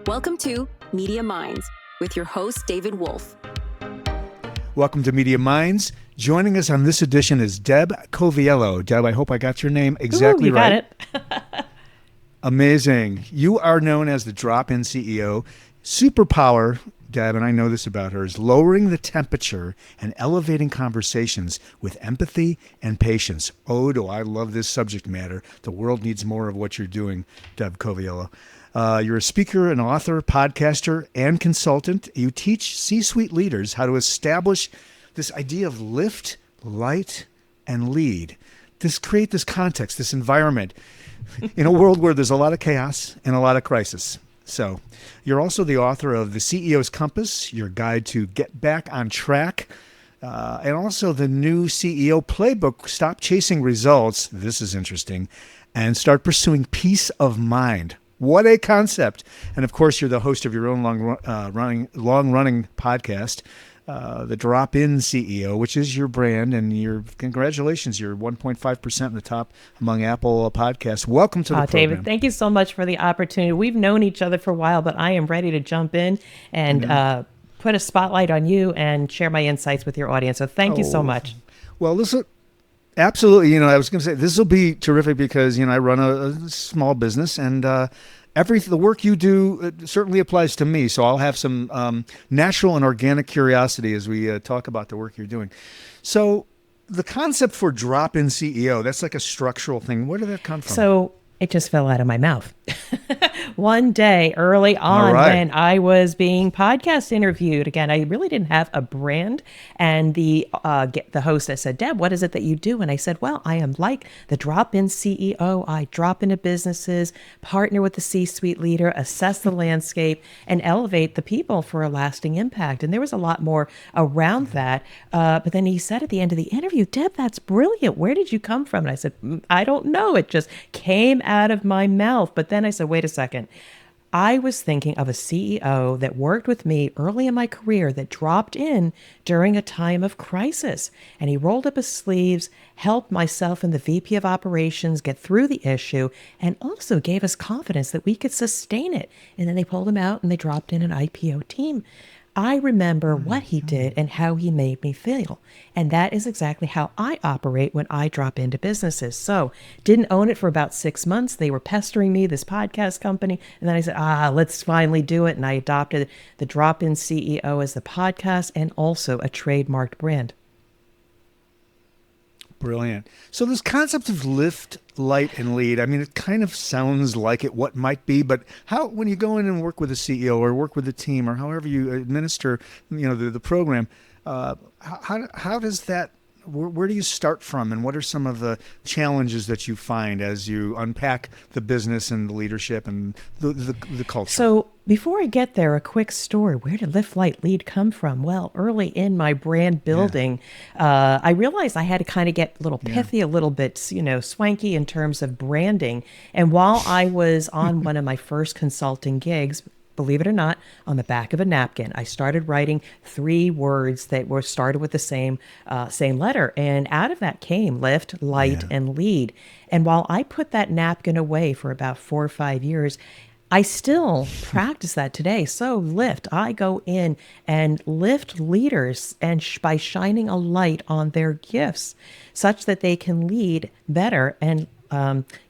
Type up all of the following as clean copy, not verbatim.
Welcome to Media Minds with your host, David Wolf. Welcome to Media Minds. Joining us on this edition is Deb Coviello. Deb, I hope I got your name exactly right. You got it. Amazing. You are known as the drop-in CEO. Superpower, Deb, and I know this about her, is lowering the temperature and elevating conversations with empathy and patience. Oh, do I love this subject matter. The world needs more of what you're doing, Deb Coviello. You're a speaker, an author, podcaster, and consultant. You teach C-suite leaders how to establish this idea of lift, light, and lead. Create this context, this environment in a world where there's a lot of chaos and a lot of crisis. So you're also the author of The CEO's Compass, your guide to get back on track, and also the new CEO Playbook, Stop Chasing Results. This is interesting. And start pursuing peace of mind. What a concept. And of course, you're the host of your own long-running podcast, The Drop-In CEO, which is your brand. And congratulations, you're 1.5% in the top among Apple podcasts. Welcome to the program. David, thank you so much for the opportunity. We've known each other for a while, but I am ready to jump in and put a spotlight on you and share my insights with your audience. So thank you so much. Well, listen. Absolutely. I was going to say this will be terrific because, I run a small business and the work you do certainly applies to me. So I'll have some natural and organic curiosity as we talk about the work you're doing. So the concept for drop-in CEO, that's like a structural thing. Where did that come from? So it just fell out of my mouth. One day early on when I was being podcast interviewed, again, I really didn't have a brand. And the host said, Deb, what is it that you do? And I said, well, I am like the drop-in CEO. I drop into businesses, partner with the C-suite leader, assess the landscape, and elevate the people for a lasting impact. And there was a lot more around that. But then he said at the end of the interview, Deb, that's brilliant. Where did you come from? And I said, I don't know. It just came out of my mouth. But then I said, wait a second. I was thinking of a CEO that worked with me early in my career that dropped in during a time of crisis. And he rolled up his sleeves, helped myself and the VP of operations get through the issue, and also gave us confidence that we could sustain it. And then they pulled him out and they dropped in an IPO team. I remember what he did and how he made me feel. And that is exactly how I operate when I drop into businesses. So didn't own it for about 6 months. They were pestering me, this podcast company. And then I said, let's finally do it. And I adopted the Drop-In CEO as the podcast and also a trademarked brand. Brilliant. So this concept of lift, light, and lead, it kind of sounds like what might be, but when you go in and work with a CEO or work with a team or however you administer, the program, how does that, where do you start from, and what are some of the challenges that you find as you unpack the business and the leadership and the culture? So before I get there, a quick story. Where did Lift, Light, Lead come from? Well, early in my brand building, I realized I had to kind of get a little pithy, a little bit, swanky in terms of branding. And while I was on one of my first consulting gigs, believe it or not, on the back of a napkin, I started writing 3 words that were started with the same letter. And out of that came lift, light, and lead. And while I put that napkin away for about 4 or 5 years, I still practice that today. So lift, I go in and lift leaders and by shining a light on their gifts such that they can lead better and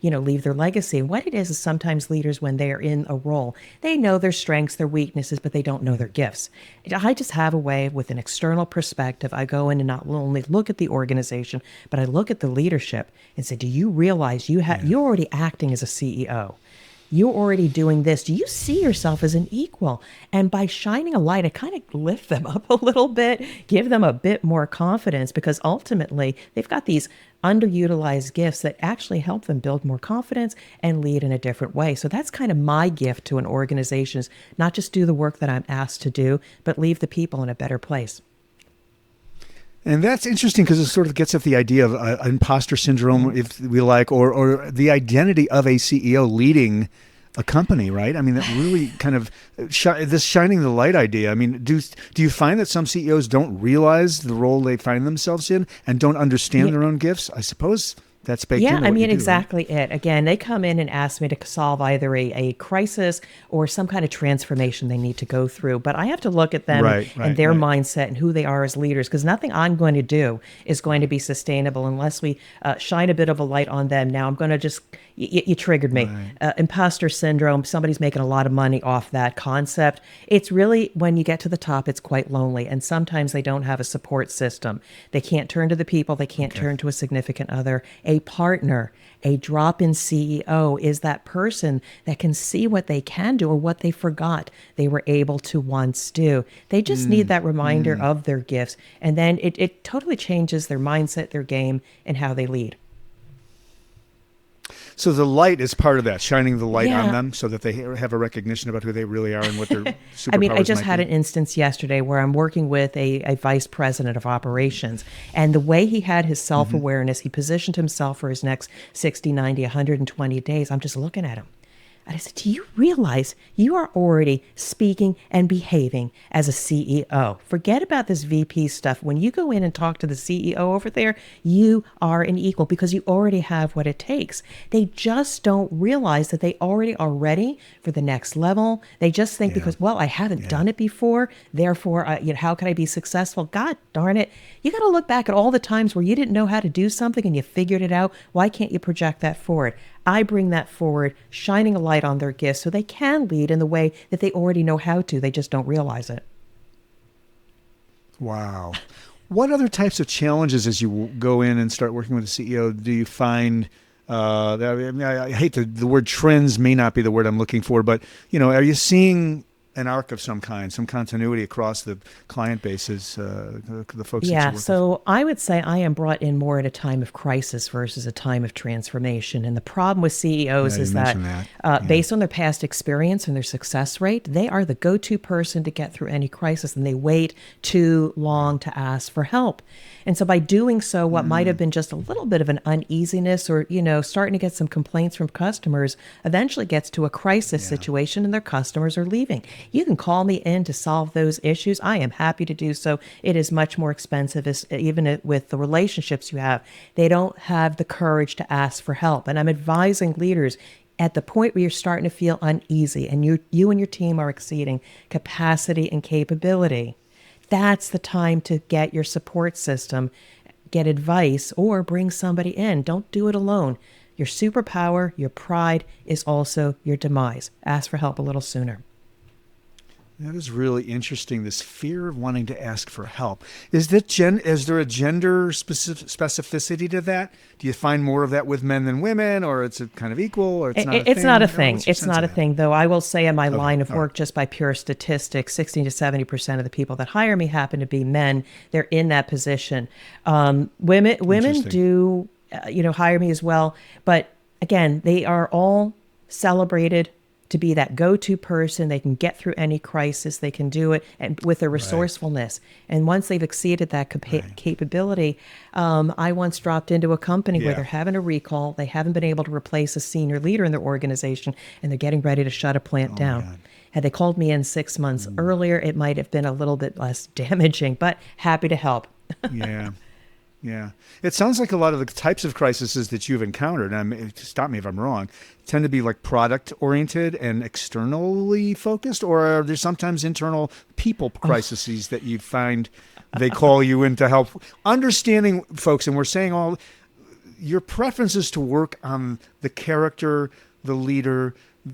leave their legacy. What it is sometimes leaders, when they're in a role, they know their strengths, their weaknesses, but they don't know their gifts. I just have a way with an external perspective. I go in and not only look at the organization, but I look at the leadership and say, do you realize you're already acting as a CEO? You're already doing this. Do you see yourself as an equal? And by shining a light, I kind of lift them up a little bit, give them a bit more confidence, because ultimately they've got these underutilized gifts that actually help them build more confidence and lead in a different way. So that's kind of my gift to an organization, is not just do the work that I'm asked to do, but leave the people in a better place. And that's interesting because it sort of gets at the idea of imposter syndrome, if we like, or the identity of a CEO leading a company, right? That really kind of this shining the light idea. Do you find that some CEOs don't realize the role they find themselves in and don't understand their own gifts? I suppose That's baked Yeah, into I what you mean, do, right? exactly it. Again, they come in and ask me to solve either a crisis or some kind of transformation they need to go through. But I have to look at them Right, and right, their right. mindset and who they are as leaders, because nothing I'm going to do is going to be sustainable unless we shine a bit of a light on them. Now, I'm going to just, you triggered me. Right. Imposter syndrome, somebody's making a lot of money off that concept. It's really, when you get to the top, it's quite lonely. And sometimes they don't have a support system. They can't turn to the people, they can't Okay. turn to a significant other, a partner. A drop-in CEO is that person that can see what they can do or what they forgot they were able to once do. They just need that reminder of their gifts. And then it totally changes their mindset, their game, and how they lead. So the light is part of that, shining the light on Yeah. them so that they have a recognition about who they really are and what their superpowers I mean, I just might had be. an instance yesterday where I'm working with a vice president of operations, and the way he had his self-awareness, he positioned himself for his next 60, 90, 120 days. I'm just looking at him. And I said, do you realize you are already speaking and behaving as a CEO? Forget about this VP stuff. When you go in and talk to the CEO over there, you are an equal because you already have what it takes. They just don't realize that they already are ready for the next level. They just think because, well, I haven't done it before, therefore, how can I be successful? God darn it. You got to look back at all the times where you didn't know how to do something and you figured it out. Why can't you project that forward? I bring that forward, shining a light on their gifts so they can lead in the way that they already know how to. They just don't realize it. Wow. What other types of challenges as you go in and start working with a CEO do you find? I hate the word trends may not be the word I'm looking for, but are you seeing an arc of some kind, some continuity across the client bases, the folks that you Yeah, work with? so I would say I am brought in more at a time of crisis versus a time of transformation. And the problem with CEOs Yeah, is you that, mentioned that. Yeah. based on their past experience and their success rate, they are the go-to person to get through any crisis, and they wait too long to ask for help. And so by doing so, what might have been just a little bit of an uneasiness or, starting to get some complaints from customers eventually gets to a crisis situation and their customers are leaving. You can call me in to solve those issues. I am happy to do so. It is much more expensive, even with the relationships you have. They don't have the courage to ask for help. And I'm advising leaders at the point where you're starting to feel uneasy and you and your team are exceeding capacity and capability. That's the time to get your support system, get advice, or bring somebody in. Don't do it alone. Your superpower, your pride is also your demise. Ask for help a little sooner. That is really interesting. This fear of wanting to ask for help. Is there a gender specificity to that? Do you find more of that with men than women, or it's a kind of equal, or it's not a thing? It's not a Or thing. what's your It's sense not of a that? thing, though. I will say in my line of all work, right. just by pure statistics, 60 to 70% of the people that hire me happen to be men. They're in that position. Women Interesting. do, hire me as well. But again, they are all celebrated to be that go-to person. They can get through any crisis. They can do it and with their resourcefulness. And once they've exceeded that capability, I once dropped into a company where Yeah. they're having a recall. They haven't been able to replace a senior leader in their organization, and they're getting ready to shut a plant down. God. Had they called me in 6 months earlier, it might have been a little bit less damaging, but happy to help. Yeah. Yeah. It sounds like a lot of the types of crises that you've encountered, and stop me if I'm wrong, tend to be like product oriented and externally focused, or are there sometimes internal people crises that you find they call you in to help? Understanding folks, and we're saying all your preferences to work on the character, the leader,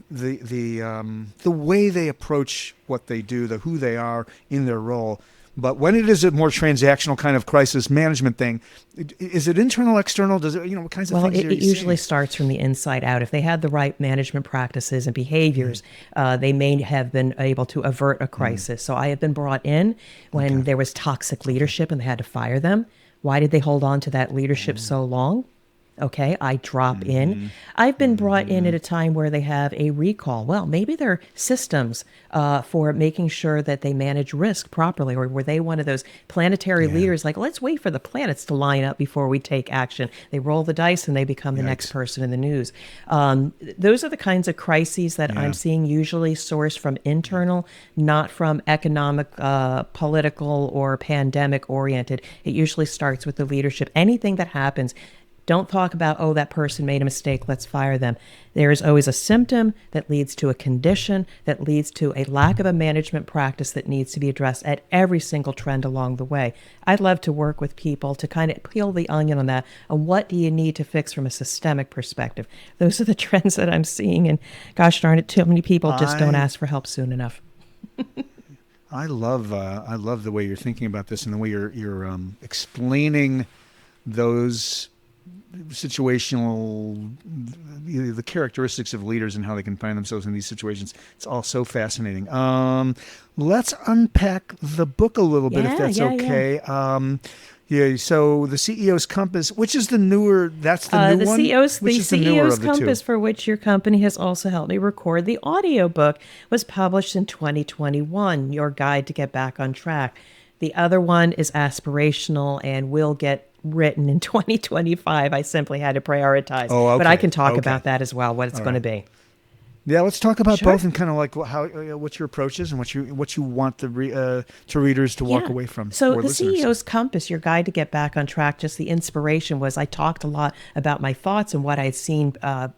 the way they approach what they do, who they are in their role. But when it is a more transactional kind of crisis management thing, is it internal, external? Does it, what kinds of Well, things are it you usually seeing? starts from the inside out. If they had the right management practices and behaviors, they may have been able to avert a crisis. So I have been brought in when there was toxic leadership and they had to fire them. Why did they hold on to that leadership so long? Okay, I drop in. I've been brought in at a time where they have a recall. Well, maybe their systems for making sure that they manage risk properly, or were they one of those planetary leaders like, let's wait for the planets to line up before we take action? They roll the dice and they become the next person in the news. Those are the kinds of crises that I'm seeing usually sourced from internal, not from economic, political, or pandemic oriented. It usually starts with the leadership. Anything that happens, Don't talk about, oh, that person made a mistake, let's fire them. There is always a symptom that leads to a condition that leads to a lack of a management practice that needs to be addressed at every single trend along the way. I'd love to work with people to kind of peel the onion on that. And what do you need to fix from a systemic perspective? Those are the trends that I'm seeing. And gosh darn it, too many people just don't ask for help soon enough. I love the way you're thinking about this and the way you're explaining those situational, the characteristics of leaders and how they can find themselves in these situations. It's all so fascinating. Let's unpack the book a little bit, if that's okay. Yeah. So the CEO's Compass, which is the newer, that's the new one? The CEO's Compass, for which your company has also helped me record the audiobook, was published in 2021, Your Guide to Get Back on Track. The other one is aspirational and will get written in 2025. I simply had to prioritize. Oh, okay. But I can talk about that as well, what it's going to be. Yeah, let's talk about both and kind of like how what your approach is and what you want the to readers to walk away from. So the listeners. CEO's Compass, Your Guide to Get Back on Track, just the inspiration was I talked a lot about my thoughts and what I'd seen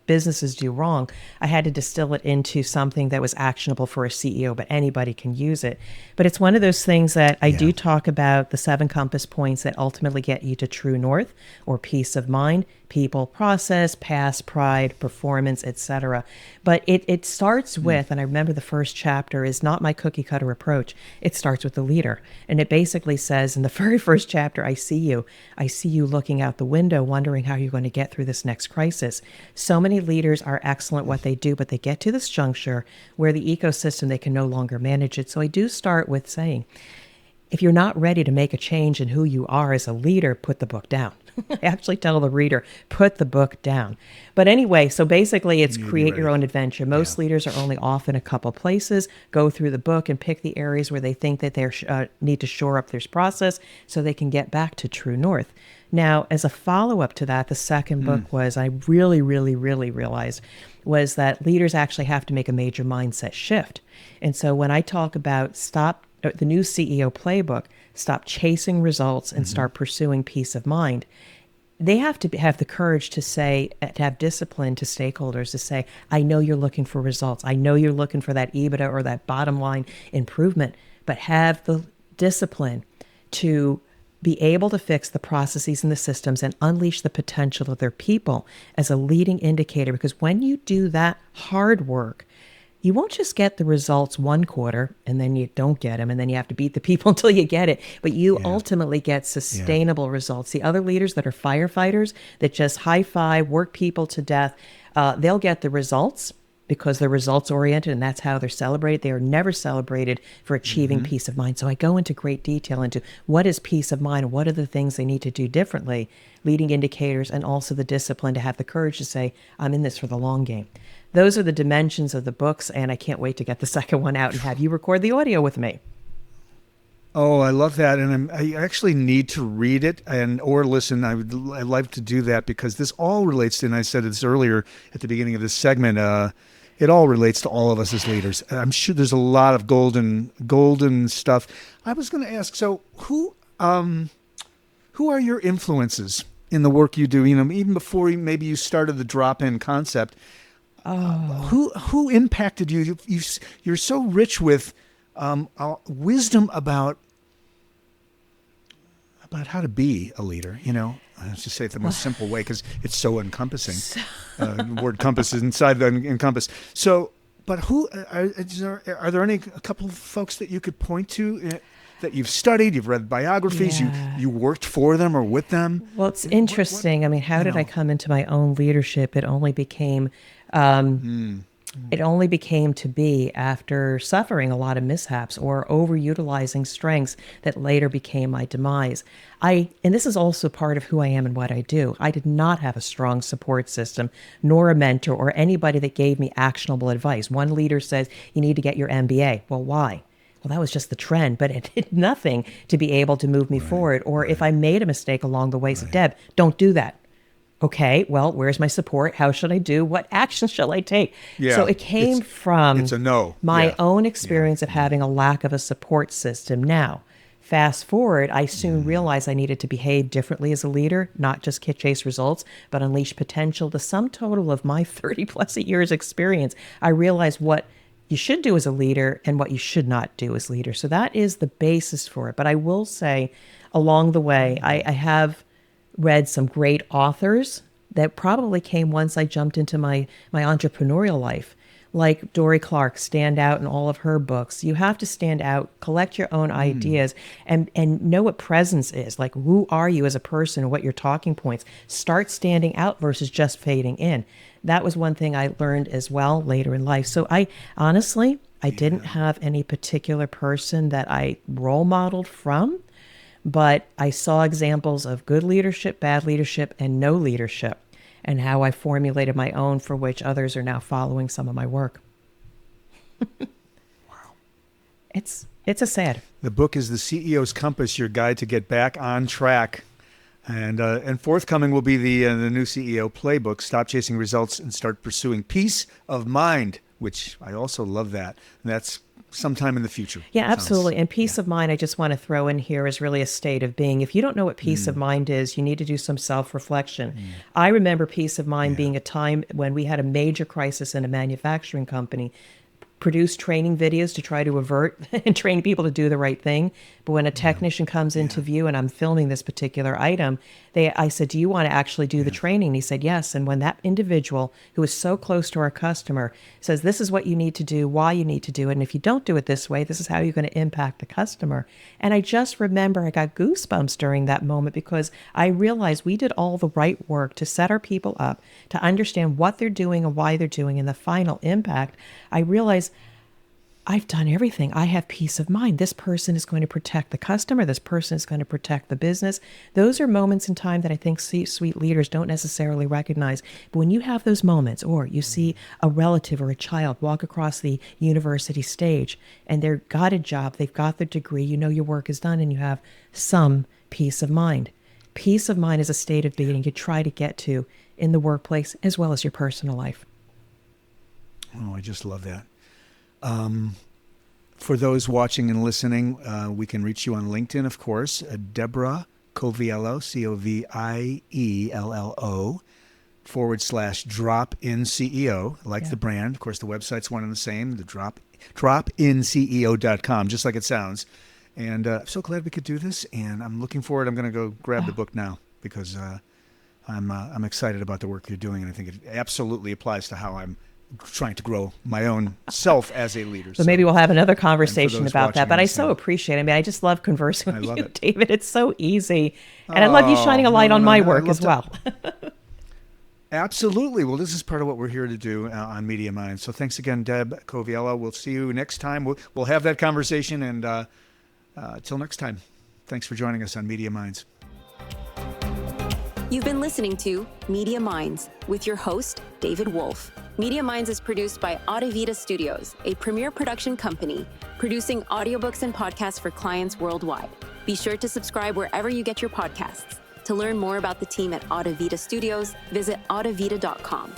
businesses do wrong. I had to distill it into something that was actionable for a CEO, but anybody can use it. But it's one of those things that I do talk about, the 7 compass points that ultimately get you to true north or peace of mind. People, process, past, pride, performance, etc. But it starts with, and I remember the first chapter is not my cookie cutter approach. It starts with the leader. And it basically says in the very first chapter, I see you looking out the window, wondering how you're going to get through this next crisis. So many leaders are excellent at what they do, but they get to this juncture where the ecosystem, they can no longer manage it. So I do start with saying, if you're not ready to make a change in who you are as a leader, put the book down. I actually tell the reader, put the book down. But anyway, so basically it's create your own adventure. Most leaders are only off in a couple places, go through the book and pick the areas where they think that they need to shore up their process so they can get back to true north. Now, as a follow-up to that, the second book was, I really, really, really realized, was that leaders actually have to make a major mindset shift. And so when I talk about the new CEO playbook, stop chasing results and start pursuing peace of mind, they have to have the courage to say, to have discipline to stakeholders to say, I know you're looking for results. I know you're looking for that EBITDA or that bottom line improvement, but have the discipline to be able to fix the processes and the systems and unleash the potential of their people as a leading indicator. Because when you do that hard work, you won't just get the results one quarter and then you don't get them and then you have to beat the people until you get it, but you ultimately get sustainable results. The other leaders that are firefighters that just high five, work people to death, they'll get the results because they're results oriented and that's how they're celebrated. They are never celebrated for achieving peace of mind. So I go into great detail into what is peace of mind, what are the things they need to do differently, leading indicators, and also the discipline to have the courage to say, I'm in this for the long game. Those are the dimensions of the books, and I can't wait to get the second one out and have you record the audio with me. Oh, I love that, and I actually need to read it or listen. I'd like to do that because this all relates to, and I said this earlier at the beginning of this segment, it all relates to all of us as leaders. I'm sure there's a lot of golden stuff. I was going to ask, so who are your influences in the work you do? You know, even before maybe you started the drop-in concept. Who impacted you? You're so rich with wisdom about how to be a leader. You know, let's just say it the most simple way because it's so encompassing. The word compass is inside the encompass. So, but who are there a couple of folks that you could point to? That you've studied, you've read biographies, you worked for them or with them? Well, it's interesting. I mean, how did I come into my own leadership? It only became to be after suffering a lot of mishaps or overutilizing strengths that later became my demise. And this is also part of who I am and what I do. I did not have a strong support system, nor a mentor or anybody that gave me actionable advice. One leader says, you need to get your MBA. Well, why? Well, that was just the trend, but it did nothing to be able to move me forward. Or if I made a mistake along the way, say, Deb, don't do that. Okay, well, where's my support? How should I do? What action shall I take? Yeah, so it came from it's a no. my own experience of having a lack of a support system. Now, Fast forward, I soon realized I needed to behave differently as a leader, not just chase results, but unleash potential. The sum total of my 30 plus years experience, I realized what you should do as a leader and what you should not do as leader. So that is the basis for it. But I will say along the way, I have read some great authors that probably came once I jumped into my entrepreneurial life. Like Dory Clark, stand out in all of her books. You have to stand out, collect your own ideas, and know what presence is. Like, who are you as a person, what your talking points. Start standing out versus just fading in. That was one thing I learned as well later in life. So I honestly, I didn't have any particular person that I role modeled from, but I saw examples of good leadership, bad leadership, and no leadership, and how I formulated my own, for which others are now following some of my work. Wow. It's a sad. The book is The CEO's Compass, your guide to get back on track. And forthcoming will be the new CEO Playbook, Stop Chasing Results and Start Pursuing Peace of Mind, which I also love that. And that's sometime in the future. Yeah, absolutely. And peace of mind, I just want to throw in here, is really a state of being. If you don't know what peace of mind is, you need to do some self-reflection. I remember peace of mind being a time when we had a major crisis in a manufacturing company, produced training videos to try to avert and train people to do the right thing. But when a technician comes into view and I'm filming this particular item, I said, do you want to actually do the training? And he said, yes. And when that individual who is so close to our customer says, this is what you need to do, why you need to do it, and if you don't do it this way, this is how you're going to impact the customer. And I just remember I got goosebumps during that moment, because I realized we did all the right work to set our people up to understand what they're doing and why they're doing, and the final impact. I realized I've done everything. I have peace of mind. This person is going to protect the customer. This person is going to protect the business. Those are moments in time that I think C-suite leaders don't necessarily recognize. But when you have those moments, or you see a relative or a child walk across the university stage and they've got a job, they've got their degree, you know your work is done, and you have some peace of mind. Peace of mind is a state of being you try to get to in the workplace as well as your personal life. Oh, I just love that. For those watching and listening, we can reach you on LinkedIn, of course. Deborah Coviello, Coviello, /drop-in CEO, like the brand. Of course, the website's one and the same, the dropinceo.com, just like it sounds. And I'm so glad we could do this, and I'm looking forward. I'm going to go grab the book now, because I'm excited about the work you're doing, and I think it absolutely applies to how I'm trying to grow my own self as a leader. So maybe we'll have another conversation about that. But I so listening, appreciate it. I mean, I just love conversing with you, it. David. It's so easy. And I love you shining a light on my work as well. Absolutely. Well, this is part of what we're here to do on Media Minds. So thanks again, Deb Coviello. We'll see you next time. We'll have that conversation. And till next time, thanks for joining us on Media Minds. You've been listening to Media Minds with your host, David Wolf. Media Minds is produced by Audavita Studios, a premier production company producing audiobooks and podcasts for clients worldwide. Be sure to subscribe wherever you get your podcasts. To learn more about the team at Audavita Studios, visit audavita.com.